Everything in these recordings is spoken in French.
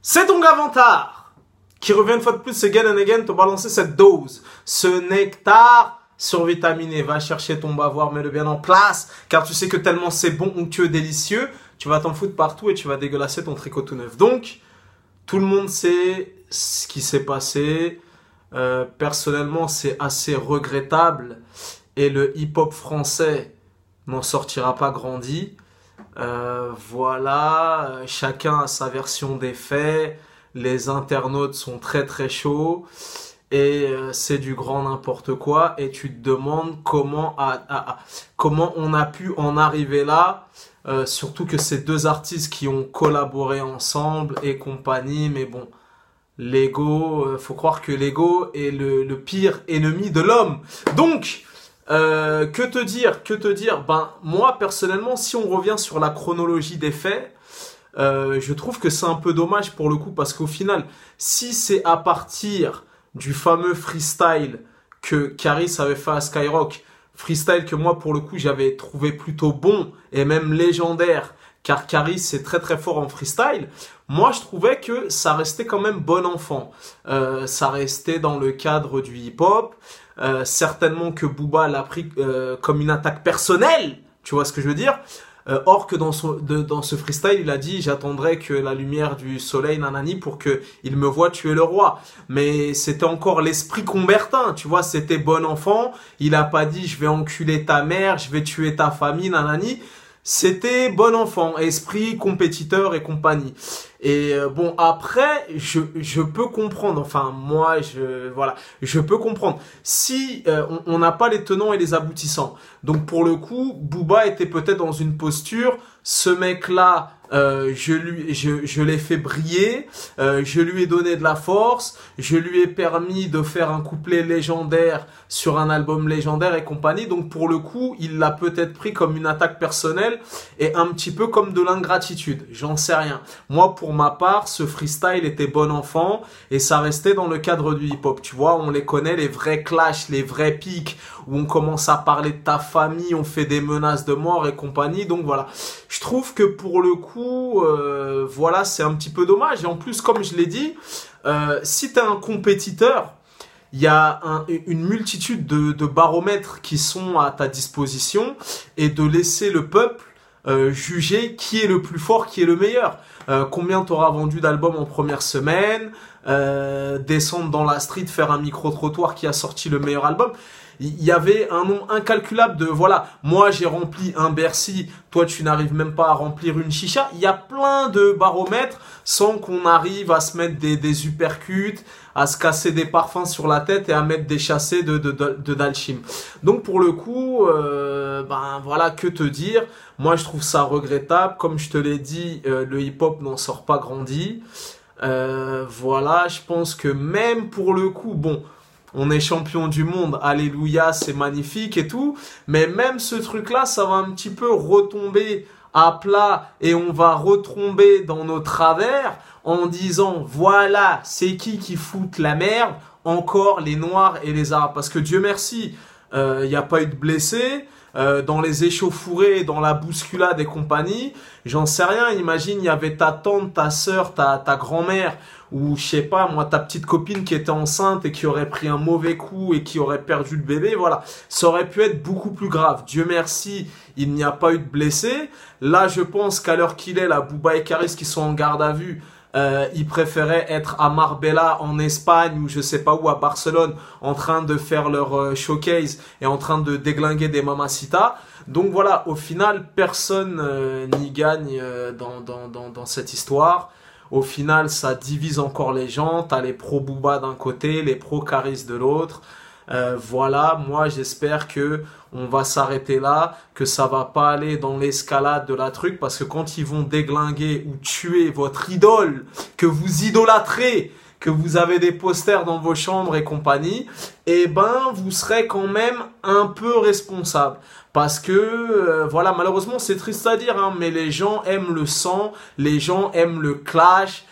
C'est ton Gavantard qui revient une fois de plus again and again te balancer cette dose, ce nectar survitaminé. Va chercher ton bavoir, mets-le bien en place, car tu sais que tellement c'est bon, onctueux, délicieux, tu vas t'en foutre partout et tu vas dégueulasser ton tricot tout neuf. Donc, tout le monde sait ce qui s'est passé. Personnellement, c'est assez regrettable et le hip-hop français n'en sortira pas grandi. Voilà, chacun a sa version des faits, les internautes sont très très chauds et c'est du grand n'importe quoi et tu te demandes comment on a pu en arriver là, surtout que c'est deux artistes qui ont collaboré ensemble et compagnie, mais bon, l'ego, faut croire que l'ego est le pire ennemi de l'homme. Donc, que te dire? Ben, moi, personnellement, si on revient sur la chronologie des faits, je trouve que c'est un peu dommage pour le coup, parce qu'au final, si c'est à partir du fameux freestyle que Caris avait fait à Skyrock, freestyle que moi, pour le coup, j'avais trouvé plutôt bon et même légendaire, car Caris c'est très très fort en freestyle, moi je trouvais que ça restait quand même bon enfant. Ça restait dans le cadre du hip-hop. Certainement que Booba l'a pris comme une attaque personnelle, tu vois ce que je veux dire. Or que dans ce freestyle, il a dit « J'attendrai que la lumière du soleil, nanani, pour que il me voie tuer le roi. » Mais c'était encore l'esprit combertin, tu vois, c'était bon enfant. Il a pas dit « Je vais enculer ta mère, je vais tuer ta famille, nanani. » C'était bon enfant, esprit compétiteur et compagnie. Et bon, après, je peux comprendre. Enfin, moi, je peux comprendre. Si on n'a pas les tenants et les aboutissants. Donc, pour le coup, Booba était peut-être dans une posture. Ce mec-là, je l'ai fait briller. Je lui ai donné de la force. Je lui ai permis de faire un couplet légendaire sur un album légendaire et compagnie. Donc, pour le coup, il l'a peut-être pris comme une attaque personnelle et un petit peu comme de l'ingratitude. J'en sais rien. Moi, pour ma part, ce freestyle était bon enfant et ça restait dans le cadre du hip-hop. Tu vois, on les connaît, les vrais clashs, les vrais pics où on commence à parler de ta famille, on fait des menaces de mort et compagnie. Donc voilà, je trouve que pour le coup, voilà, c'est un petit peu dommage. Et en plus, comme je l'ai dit, si t'es un compétiteur, il y a une multitude de baromètres qui sont à ta disposition et de laisser le peuple juger qui est le plus fort, qui est le meilleur. Combien t'auras vendu d'albums en première semaine, descendre dans la street, faire un micro-trottoir qui a sorti le meilleur album. Il y avait un nombre incalculable de, voilà, moi j'ai rempli un Bercy, toi tu n'arrives même pas à remplir une chicha. Il y a plein de baromètres sans qu'on arrive à se mettre des uppercuts, à se casser des parfums sur la tête et à mettre des chassés de d'alchim. Donc pour le coup, ben voilà, que te dire. Moi je trouve ça regrettable. Comme je te l'ai dit, le hip-hop n'en sort pas grandi. Voilà, je pense que même pour le coup, bon, on est champion du monde, alléluia, c'est magnifique et tout. Mais même ce truc-là, ça va un petit peu retomber à plat et on va retomber dans nos travers en disant, voilà, c'est qui fout la merde? Encore les Noirs et les Arabes. Parce que Dieu merci, il n'y a pas eu de blessés. Dans les échauffourées, dans la bousculade et compagnie, j'en sais rien, imagine, il y avait ta tante, ta sœur, ta grand-mère, ou je sais pas, moi, ta petite copine qui était enceinte et qui aurait pris un mauvais coup et qui aurait perdu le bébé, voilà. Ça aurait pu être beaucoup plus grave. Dieu merci, il n'y a pas eu de blessés. Là, je pense qu'à l'heure qu'il est, là, Booba et Caris qui sont en garde à vue, ils préféraient être à Marbella en Espagne ou je sais pas où à Barcelone en train de faire leur showcase et en train de déglinguer des mamacitas. Donc voilà, au final, personne n'y gagne dans cette histoire. Au final, ça divise encore les gens. T'as les pro Booba d'un côté, les pro Caris de l'autre. Voilà, moi j'espère que on va s'arrêter là, que ça va pas aller dans l'escalade de la truc, parce que quand ils vont déglinguer ou tuer votre idole, que vous idolâtrez, que vous avez des posters dans vos chambres et compagnie, eh ben vous serez quand même un peu responsable. Parce que, voilà, malheureusement c'est triste à dire, hein, mais les gens aiment le sang, les gens aiment le clash.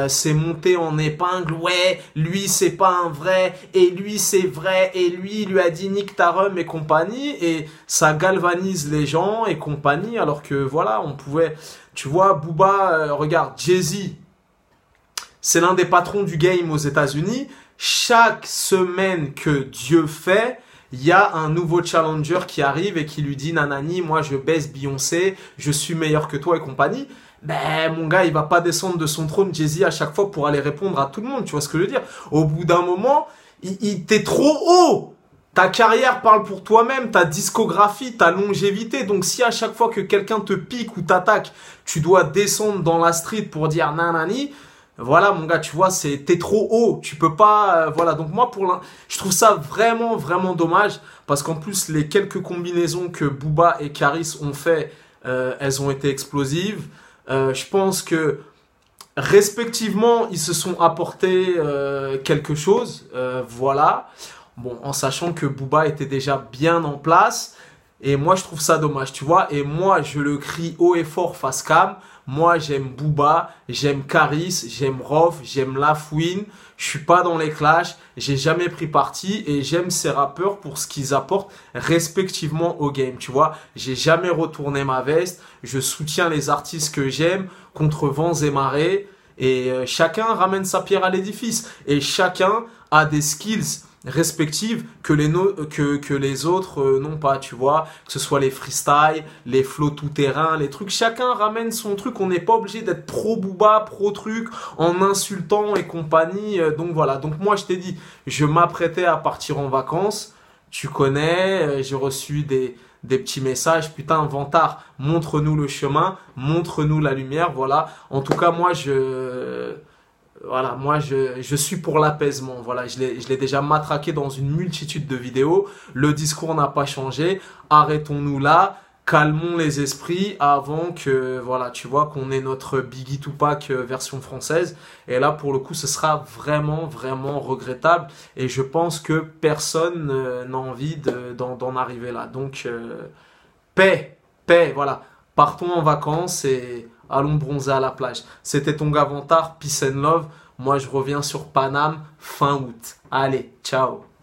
C'est monté en épingle, ouais, lui c'est pas un vrai, et lui c'est vrai, et lui il lui a dit nique ta rhum et compagnie, et ça galvanise les gens et compagnie, alors que voilà, on pouvait, tu vois, Booba, regarde, Jay-Z, c'est l'un des patrons du game aux États-Unis. Chaque semaine que Dieu fait, il y a un nouveau challenger qui arrive et qui lui dit nanani, moi je baisse Beyoncé, je suis meilleur que toi et compagnie. Ben mon gars, il va pas descendre de son trône Jay-Z à chaque fois pour aller répondre à tout le monde, tu vois ce que je veux dire? Au bout d'un moment, t'es trop haut. Ta carrière parle pour toi-même, ta discographie, ta longévité. Donc si à chaque fois que quelqu'un te pique ou t'attaque, tu dois descendre dans la street pour dire nanani, voilà mon gars, tu vois, t'es trop haut, tu peux pas, voilà. Donc moi je trouve ça vraiment vraiment dommage parce qu'en plus les quelques combinaisons que Booba et Karis ont fait, elles ont été explosives. Je pense que respectivement ils se sont apporté quelque chose, voilà. Bon, en sachant que Booba était déjà bien en place. Et moi, je trouve ça dommage, tu vois. Et moi, je le crie haut et fort face cam. Moi, j'aime Booba, j'aime Karis, j'aime Rof, j'aime Lafouine. Je suis pas dans les clashs, j'ai jamais pris parti et j'aime ces rappeurs pour ce qu'ils apportent respectivement au game, tu vois. J'ai jamais retourné ma veste. Je soutiens les artistes que j'aime contre vents et marées. Et chacun ramène sa pierre à l'édifice. Et chacun a des skills respectives que les autres n'ont pas, tu vois, que ce soit les freestyles, les flows tout-terrain, les trucs, chacun ramène son truc, on n'est pas obligé d'être pro Booba, pro truc, en insultant et compagnie, donc voilà, donc moi je t'ai dit, je m'apprêtais à partir en vacances, tu connais, j'ai reçu des petits messages, putain, Vantard, montre-nous le chemin, montre-nous la lumière, voilà, en tout cas moi je suis pour l'apaisement. Voilà, je l'ai déjà matraqué dans une multitude de vidéos. Le discours n'a pas changé. Arrêtons-nous là. Calmons les esprits avant que, voilà, tu vois, qu'on ait notre Biggie Tupac version française. Et là, pour le coup, ce sera vraiment, vraiment regrettable. Et je pense que personne n'a envie d'en arriver là. Donc, paix, voilà. Partons en vacances et allons bronzer à la plage. C'était ton gars Vantard, peace and love. Moi, je reviens sur Paname fin août. Allez, ciao.